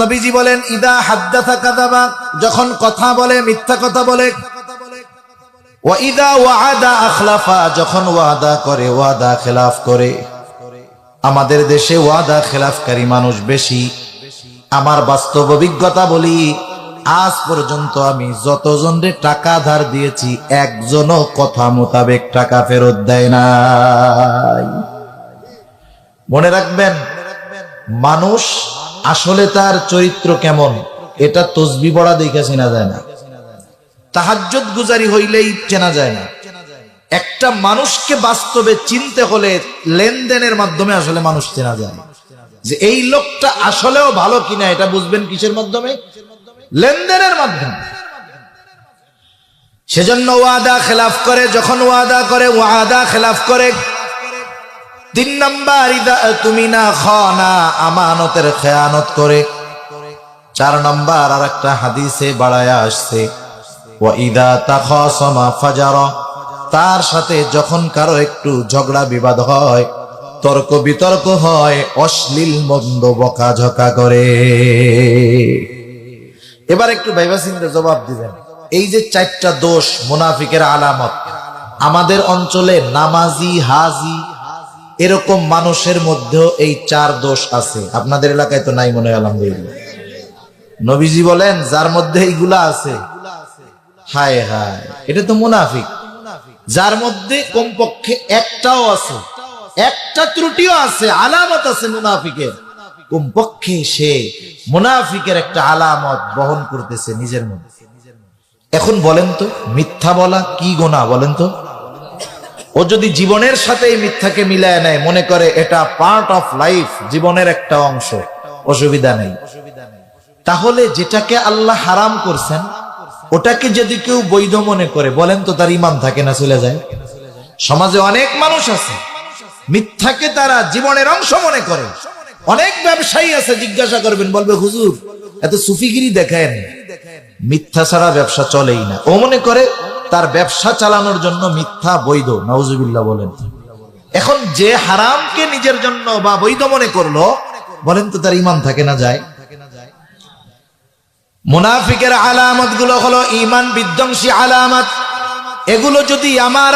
নবীজি বলেন ইদা হাদ্দাথা কাযাবা, যখন কথা বলে মিথ্যা কথা বলে। ওয়া ইদা ওয়াআদা আখলাফা, যখন ওয়াদা করে ওয়াদা খেলাফ করে। আমাদের দেশে ওয়াদা খেলাফকারী মানুষ বেশি। আমার বাস্তব অভিজ্ঞতা বলি, আজ পর্যন্ত আমি যতজনরে টাকা ধার দিয়েছি একজনও কথা মোতাবেক টাকা ফেরত দেয় নাই। মনে রাখবেন, মানুষ আসলে তার চরিত্র কেমন এটা তসবিহ পড়া দেখে চেনা যায় না, তাহাজ্জুদ গুজারি হইলেই চেনা যায় না। একটা মানুষকে বাস্তবে চিনতে হলে লেনদেনের মাধ্যমে আসলে মানুষ চেনা যায়, যে এই লোকটা আসলেও ভালো কিনা এটা বুঝবেন কিসের মাধ্যমে? লেনদেনের মাধ্যমে। সেজন্য ওয়াদা খেলাফ করে, যখন ওয়াদা করে ওয়াদা খেলাফ করে। 3 নাম্বার ইদা তুমিনা খানা, আমানতের খেয়ানত করে। 4 নাম্বার আর একটা হাদিসে বাড়ায়া আসছে ওয়া ইদা তাখাসামা ফাজারা, তার সাথে যখন কারো একটু ঝগড়া বিবাদ হয়, তর্ক বিতর্ক হয়, অশ্লীল মন্দ বকাঝকা করে। এবার একটু ভাইবা চিন্তে জবাব দিবেন, এই যে 4টা দোষ মুনাফিকের আলামত, আমাদের অঞ্চলে নামাজি হাজি এরকম মানুষের মধ্যেও এই 4 দোষ আছে। আপনাদের এলাকায় তো নাই মনে হয়, আলহামদুলিল্লাহ। নবীজি বলেন যার মধ্যে এইগুলা আছে, হায় হায়, এটা তো মুনাফিক। যার মধ্যে কমপক্ষে একটাও আছে, একটা ত্রুটিও আছে, আলামত আছে মুনাফিকের, কমপক্ষে সে মুনাফিকের একটা আলামত বহন করতেছে নিজের মধ্যে। এখন বলেন তো, মিথ্যা বলা কি গুনাহ বলেন তো? ও যদি জীবনের সাথে এই মিথ্যাকে মিলায় নেয়, মনে করে এটা পার্ট অফ লাইফ, জীবনের একটা অংশ, অসুবিধা নেই। তাহলে যেটাকে আল্লাহ হারাম করছেন ওটাকে যদি কেউ বৈধ মনে করে, বলেন তো তার ঈমান থাকে না চলে যায়? সমাজে অনেক মানুষ আছে মিথ্যাকে তারা জীবনের অংশ মনে করে। অনেক ব্যবসায়ী আছে, জিজ্ঞাসা করবেন বলবে হুজুর এত সুফিগিরি দেখেন, মিথ্যা ছাড়া ব্যবসা চলেই না। ও মনে করে তার ব্যবসা চালানোর জন্য মিথ্যা বৈধ, নাউজুবিল্লাহ বলেন। এখন যে হারামকে নিজের জন্য বা বৈধ মনে করলো, বলেন তো তার ঈমান থাকে না যায়? মুনাফিকের আলামত গুলো হলো ঈমান বিধ্বংসী আলামত। এগুলো যদি আমার